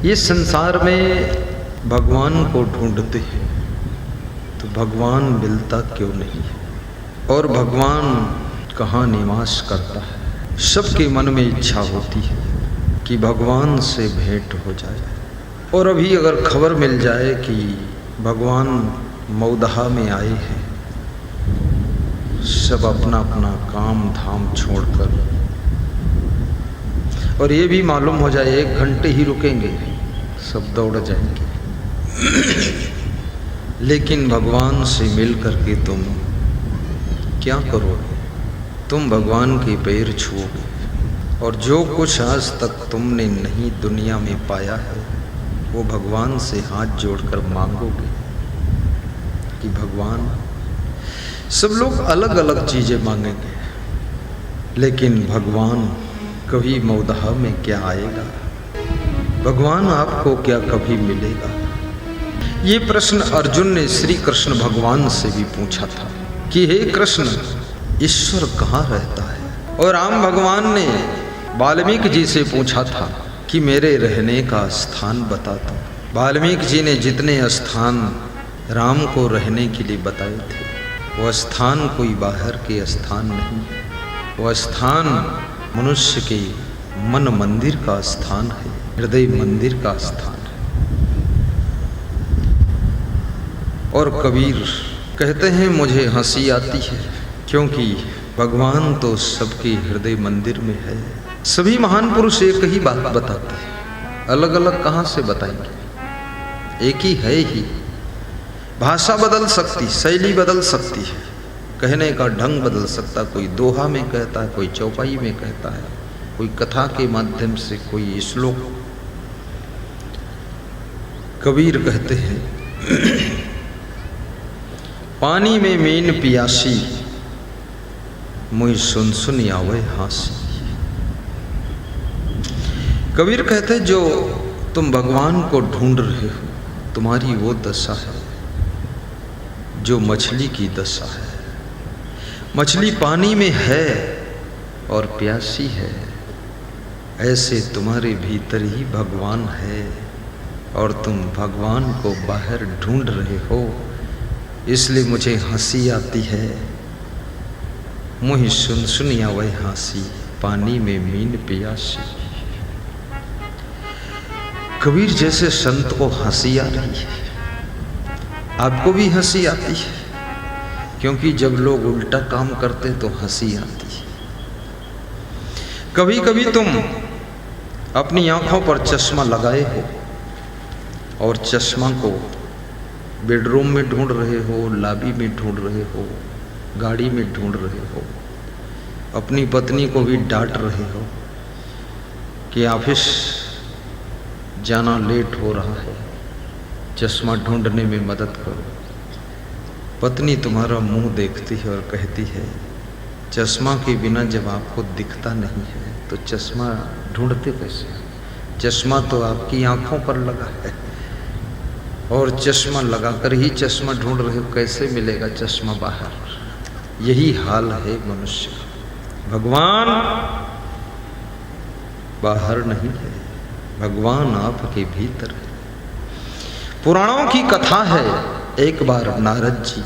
ये संसार में भगवान को ढूंढते हैं तो भगवान मिलता क्यों नहीं है, और भगवान कहाँ निवास करता है। सबके मन में इच्छा होती है कि भगवान से भेंट हो जाए, और अभी अगर खबर मिल जाए कि भगवान मौदहा में आए हैं, सब अपना अपना काम धाम छोड़कर, और ये भी मालूम हो जाए 1 घंटे ही रुकेंगे, सब दौड़ जाएंगे। लेकिन भगवान से मिल करके तुम क्या करोगे? तुम भगवान के पैर छुओगे, और जो कुछ आज तक तुमने नहीं दुनिया में पाया है वो भगवान से हाथ जोड़कर मांगोगे कि भगवान, सब लोग अलग अलग चीज़ें मांगेंगे, लेकिन भगवान कभी मौदहा में क्या आएगा? भगवान आपको क्या कभी मिलेगा? ये प्रश्न अर्जुन ने श्री कृष्ण भगवान से भी पूछा था कि हे कृष्ण, ईश्वर कहाँ रहता है? और राम भगवान ने वाल्मीकि जी से पूछा था कि मेरे रहने का स्थान बता दो। वाल्मीकि जी ने जितने स्थान राम को रहने के लिए बताए थे, वह स्थान कोई बाहर के स्थान नहीं, वह स्थान मनुष्य के मन मंदिर का स्थान है, हृदय मंदिर का स्थान है। और कबीर कहते हैं मुझे हंसी आती है, क्योंकि भगवान तो सबके हृदय मंदिर में है। सभी महान पुरुष एक ही बात बताते हैं, अलग अलग कहाँ से बताएंगे? एक ही है ही। भाषा बदल सकती, शैली बदल सकती है, कहने का ढंग बदल सकता, कोई दोहा में कहता है, कोई चौपाई में कहता है, कोई कथा के माध्यम से, कोई श्लोक। कबीर कहते हैं पानी में मीन पियासी, मुझ सुन सुन आवे हासी। कबीर कहते जो तुम भगवान को ढूंढ रहे हो, तुम्हारी वो दशा है जो मछली की दशा है। मछली पानी में है और प्यासी है, ऐसे तुम्हारे भीतर ही भगवान है, और तुम भगवान को बाहर ढूंढ रहे हो। इसलिए मुझे हंसी आती है, मुझे सुन सुनिया वह हंसी, पानी में मीन पियासी। कबीर जैसे संत को हंसी आ रही है, आपको भी हंसी आती है, क्योंकि जब लोग उल्टा काम करते तो हंसी आती है। कभी कभी तुम अपनी आंखों पर चश्मा लगाए हो और चश्मा को बेडरूम में ढूंढ रहे हो, लॉबी में ढूंढ रहे हो, गाड़ी में ढूंढ रहे हो, अपनी पत्नी को भी डांट रहे हो कि ऑफिस जाना लेट हो रहा है, चश्मा ढूंढने में मदद करो। पत्नी तुम्हारा मुंह देखती है और कहती है चश्मा के बिना जब आपको दिखता नहीं है तो चश्मा ढूंढते कैसे? चश्मा तो आपकी आंखों पर लगा है, और चश्मा लगाकर ही चश्मा ढूंढ रहे हो, कैसे मिलेगा चश्मा बाहर? यही हाल है मनुष्य का। भगवान बाहर नहीं है, भगवान आपके भीतर है। पुराणों की कथा है, एक बार नारद जी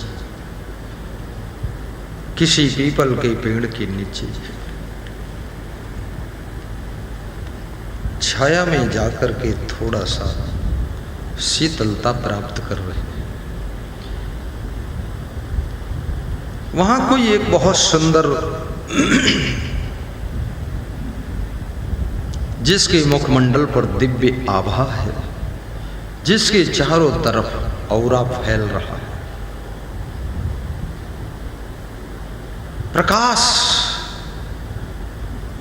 किसी पीपल के पेड़ के नीचे छाया में जाकर के थोड़ा सा शीतलता प्राप्त कर रहे हैं। वहां कोई एक बहुत सुंदर, जिसके मुखमंडल पर दिव्य आभा है, जिसके चारों तरफ औरा फैल रहा है, प्रकाश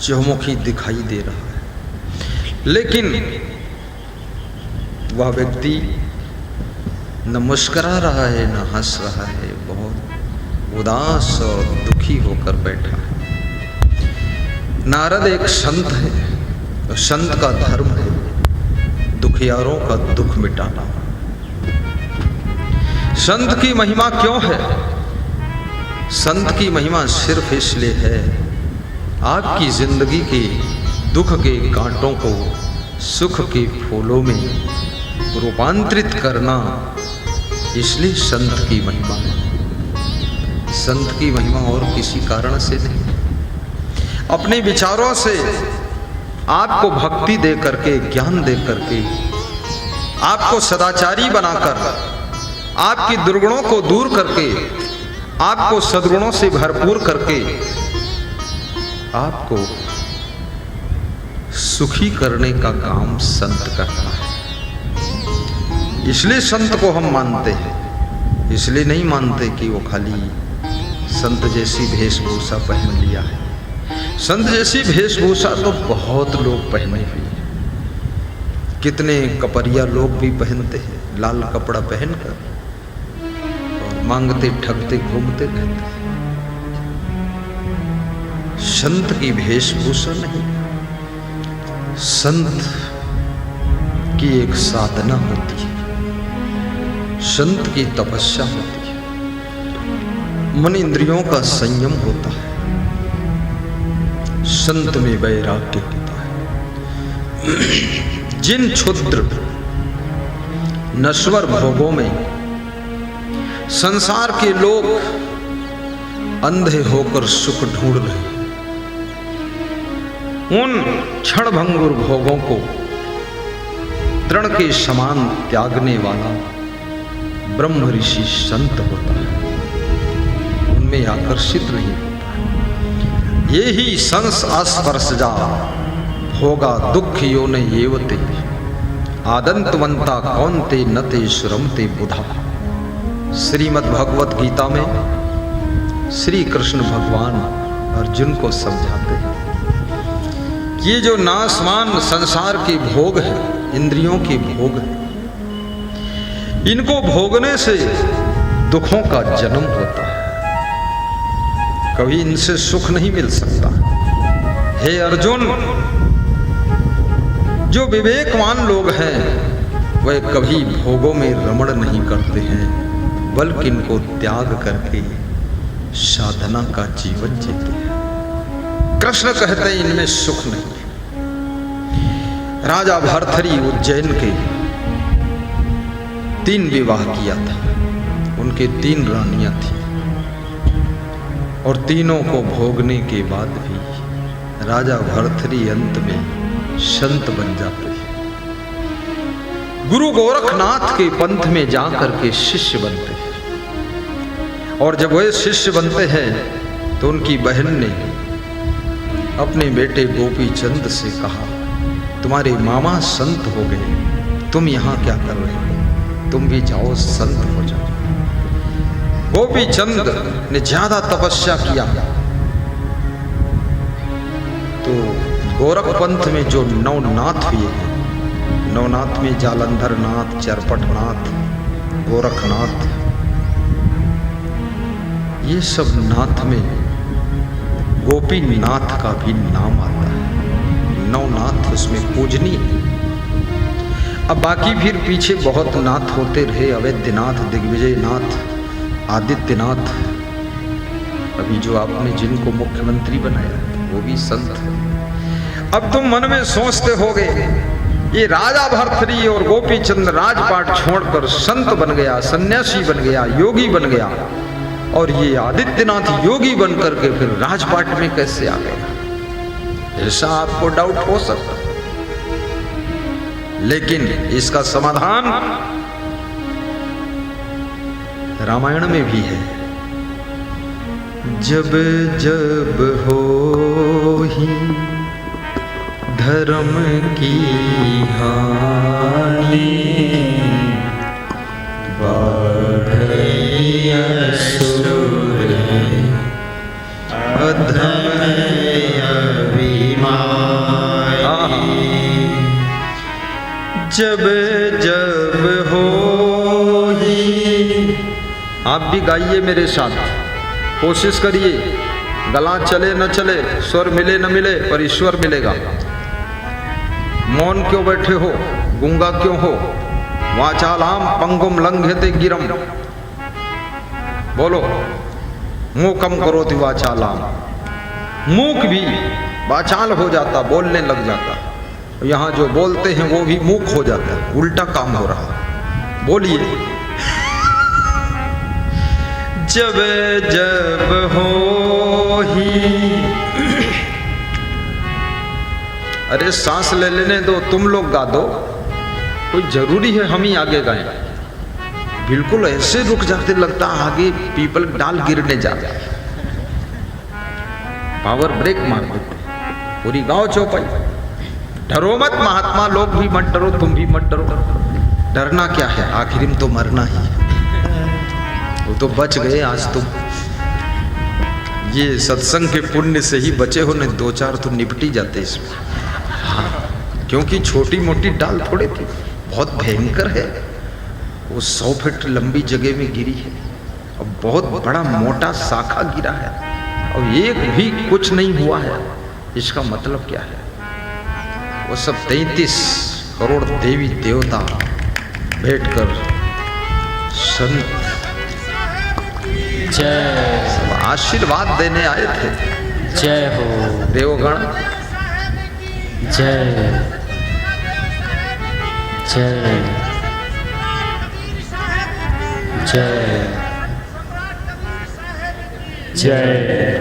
चहुमुखी दिखाई दे रहा है, लेकिन वह व्यक्ति न मुस्करा रहा है न हंस रहा है, बहुत उदास और दुखी होकर बैठा है। नारद एक संत है, और संत का धर्म है दुखियारों का दुख मिटाना। संत की महिमा क्यों है? संत की महिमा सिर्फ इसलिए है आपकी जिंदगी के दुख के कांटों को सुख के फूलों में रूपांतरित करना, इसलिए संत की महिमा है। संत की महिमा और किसी कारण से नहीं, अपने विचारों से आपको भक्ति दे करके, ज्ञान दे करके, आपको सदाचारी बनाकर, आपकी दुर्गुणों को दूर करके, आपको सद्गुणों से भरपूर करके, आपको सुखी करने का काम संत करता है। इसलिए संत को हम मानते हैं, इसलिए नहीं मानते कि वो खाली संत जैसी वेशभूषा पहन लिया है। संत जैसी वेशभूषा तो बहुत लोग पहने हुए हैं, कितने कपरिया लोग भी पहनते हैं, लाल कपड़ा पहनकर और मांगते ठगते घूमते रहते हैं। संत की वेशभूषा नहीं, संत की एक साधना होती है, संत की तपस्या होती है, मन इंद्रियों का संयम होता है, संत में वैराग्य होता है। जिन क्षुद्र नश्वर भोगों में संसार के लोग अंधे होकर सुख ढूंढ रहे हैं, उन क्षणभंगुर भोगों को तृण के समान त्यागने वाला ब्रह्म ऋषि संत होता है, उनमें आकर्षित नहीं होता है। ये ही संस अस्पर्शजा होगा दुख योने येवते आदंतवंता कौनते नते श्रमते बुधा। श्रीमद् भगवत गीता में श्री कृष्ण भगवान अर्जुन को समझाते हैं, ये जो नाशवान संसार के भोग है, इंद्रियों के भोग है, इनको भोगने से दुखों का जन्म होता है, कभी इनसे सुख नहीं मिल सकता। हे अर्जुन, जो विवेकवान लोग हैं वह कभी भोगों में रमण नहीं करते हैं, बल्कि इनको त्याग करके साधना का जीवन जीते हैं। कृष्ण कहते हैं इनमें सुख नहीं। राजा भर्तृहरि उज्जैन के 3 विवाह किया था, उनके 3 रानियां थी, और तीनों को भोगने के बाद भी राजा भर्तृहरि अंत में संत बन जाते हैं। गुरु गोरखनाथ के पंथ में जाकर के शिष्य बनते हैं, और जब वे शिष्य बनते हैं तो उनकी बहन ने अपने बेटे गोपी चंद से कहा, तुम्हारे मामा संत हो गए, तुम यहाँ क्या कर रहे हो, तुम भी जाओ संत हो जाओ। गोपी चंद ने ज्यादा तपस्या किया तो गोरख पंथ में जो नवनाथ हुए हैं, नवनाथ में जालंधर नाथ, चरपटनाथ, गोरखनाथ, ये सब नाथ में गोपीनाथ का भी नाम आता है। नवनाथ उसमें पूजनीय है। अब बाकी फिर पीछे बहुत नाथ होते रहे, अवैधनाथ, दिग्विजयनाथ, आदित्यनाथ, अभी जो आपने जिनको मुख्यमंत्री बनाया वो भी संत है। अब तुम मन में सोचते होगे ये राजा भर्तृहरि और गोपीचंद राजपाट छोड़कर संत बन गया, सन्यासी बन गया, योगी बन गया, और ये आदित्यनाथ योगी बन करके फिर राजपाट में कैसे आ गया, ऐसा आपको डाउट हो सकता। लेकिन इसका समाधान रामायण में भी है। जब जब हो ही धर्म की हानि, बढ़ई असुर अधम अभिमानी। जब जब हो ही, आप भी गाइए मेरे साथ, कोशिश करिए, गला चले न चले, स्वर मिले न मिले, पर ईश्वर मिलेगा। मौन क्यों बैठे हो, गूंगा क्यों हो? वाचालाम पंगुम लंघयते गिरम, बोलो, मूकम करोति वाचालाम। मूक भी वाचाल हो जाता, बोलने लग जाता। यहाँ जो बोलते हैं वो भी मूक हो जाता है, उल्टा काम हो रहा है। बोलिए। जब जब हो ही, अरे सांस ले लेने दो, तुम लोग गा दो, कोई जरूरी है हम ही आगे गाएं? बिल्कुल ऐसे रुक जाते, लगता आगे पीपल डाल गिरने जाते, पावर ब्रेक मार देते, पूरी गांव चौपाई। डरो मत महात्मा, लोग भी मत डरो, तुम भी मत डरो। डरना क्या है, आखिर में तो मरना ही है। वो तो बच गए आज तुम, ये सत्संग के पुण्य से ही बचे हो, नहीं दो चार तो निपटी जाते इसमें। हाँ, क्योंकि छोटी मोटी डाल थोड़े थी, बहुत भयंकर है वो। 100 फीट लंबी जगह में गिरी है और बहुत बड़ा मोटा शाखा गिरा है और एक भी कुछ नहीं हुआ है। इसका मतलब क्या है? वो सब 33 करोड़ देवी देवता बैठकर संत जय आशीर्वाद देने आए थे। जय हो देवगण, जय जय जय जय।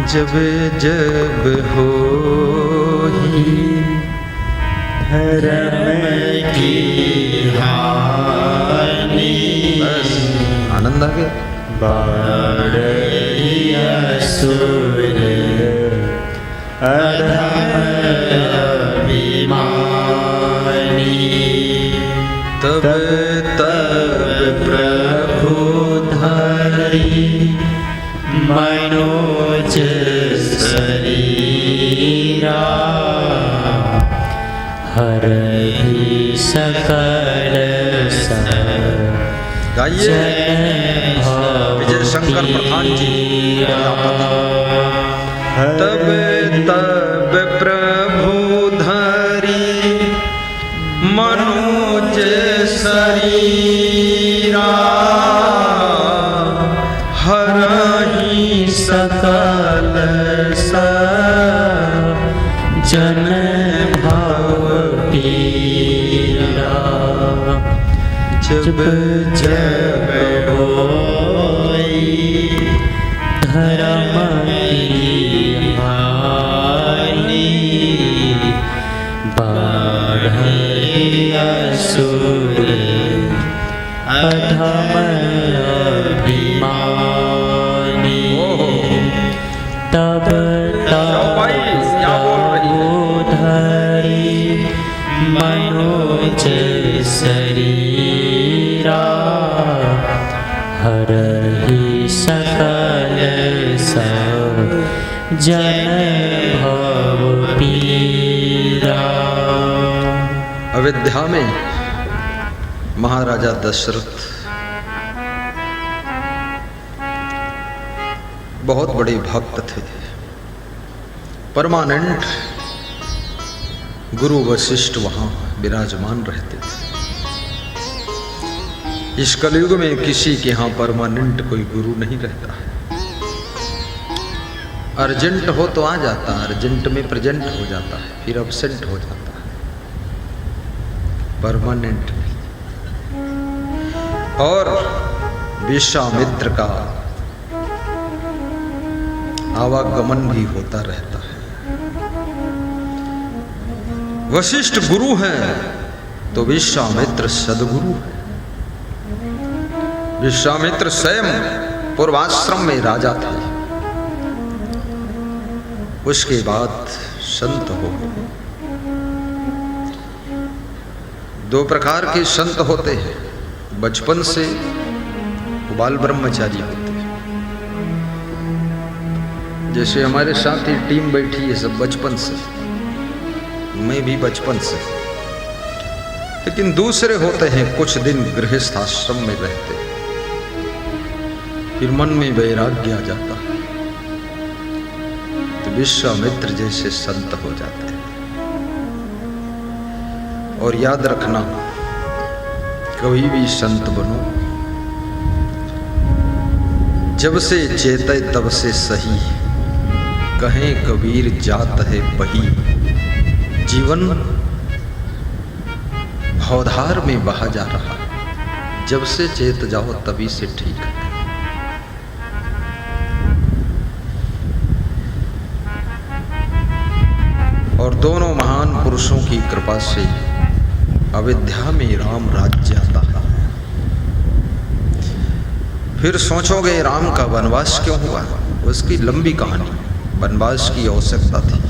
जब जब हो ही धर्म की हानि, बस आनंद आ गया। बाढ़ी असुर अधम अभिमानी, तब तब प्रभु धरि मनोज शरीरा, हरहि सकल गाइए विजय शंकर प्रधान जी। तब तब प्रभु धरि मनोज शरीरा, हरहि सकल जन भव पीरा। जब जब होई धर्म की हानि, बाढ़ि असुर अधम अभिमानी, तब धरि मनोज शरीरा, हरहि सकल जन भव पीरा। अयोध्या में महाराजा दशरथ बहुत बड़े भक्त थे। परमानेंट गुरु वशिष्ठ वहां विराजमान रहते थे। इस कलयुग में किसी के यहाँ परमानेंट कोई गुरु नहीं रहता है। अर्जेंट हो तो आ जाता है, अर्जेंट में प्रेजेंट हो जाता है, फिर अब्सेंट हो जाता है, परमानेंट नहीं। और विश्वामित्र का आवागमन भी होता रहता है। वशिष्ठ गुरु हैं तो विश्वामित्र सदगुरु है। विश्वामित्र स्वयं पूर्वाश्रम में राजा थे, उसके बाद संत हो गए। 2 प्रकार के संत होते हैं, बचपन से बाल ब्रह्मचारी होते हैं। जैसे हमारे साथ ही टीम बैठी है सब बचपन से, मैं भी बचपन से। लेकिन दूसरे होते हैं कुछ दिन गृहस्थ आश्रम में रहते, फिर मन में वैराग्य आ जाता है तो विश्वामित्र जैसे संत हो जाते हैं। और याद रखना, कभी भी संत बनो, जब से चेते तब से सही, कहें कबीर जात है बही। जीवन भवधार में बहा जा रहा है, जब से चेत जाओ तभी से ठीक है। और दोनों महान पुरुषों की कृपा से अयोध्या में राम राज्य आता है। फिर सोचोगे राम का वनवास क्यों हुआ? उसकी लंबी कहानी, वनवास की आवश्यकता थी।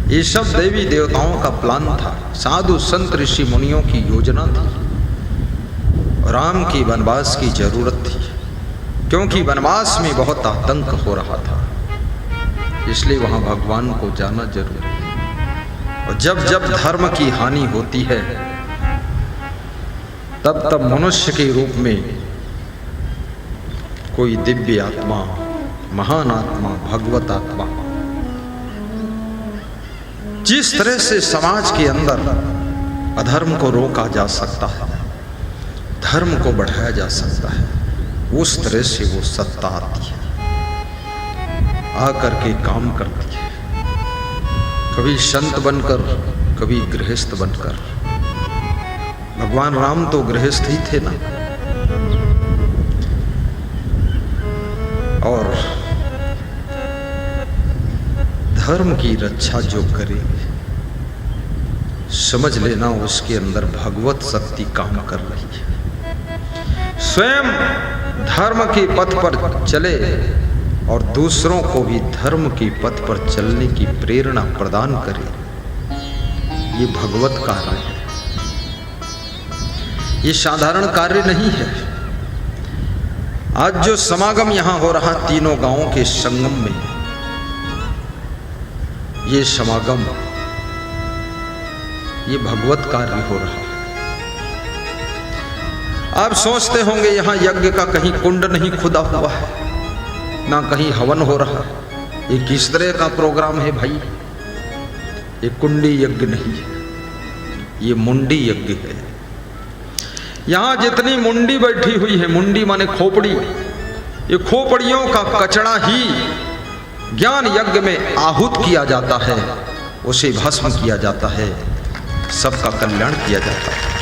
ये सब देवी देवताओं का प्लान था, साधु संत ऋषि मुनियों की योजना थी। राम की वनवास की जरूरत थी, क्योंकि वनवास में बहुत आतंक हो रहा था, इसलिए वहां भगवान को जाना जरूरी है। और जब जब धर्म की हानि होती है, तब तब मनुष्य के रूप में कोई दिव्य आत्मा, महान आत्मा, भगवत आत्मा, जिस तरह से समाज के अंदर अधर्म को रोका जा सकता है, धर्म को बढ़ाया जा सकता है, उस तरह से वो सत्ता आती है, आकर के काम करती है। कभी संत बनकर, कभी गृहस्थ बनकर। भगवान राम तो गृहस्थ ही थे ना। और धर्म की रक्षा जो करेंगे, समझ लेना उसके अंदर भगवत शक्ति काम कर रही है। स्वयं धर्म के पथ पर चले और दूसरों को भी धर्म के पथ पर चलने की प्रेरणा प्रदान करे, ये भगवत कार्य है। ये साधारण कार्य नहीं है। आज जो समागम यहां हो रहा तीनों गांवों के संगम में, ये समागम, ये भगवत कार्य हो रहा है। आप सोचते होंगे यहां यज्ञ का कहीं कुंड नहीं खुदा हुआ है, ना कहीं हवन हो रहा है। ये किस तरह का प्रोग्राम है भाई? ये कुंडी यज्ञ नहीं है, ये मुंडी यज्ञ है। यहां जितनी मुंडी बैठी हुई है, मुंडी माने खोपड़ी, ये खोपड़ियों का कचरा ही ज्ञान यज्ञ में आहुत किया जाता है, उसे भस्म किया जाता है, सबका कल्याण किया जाता है।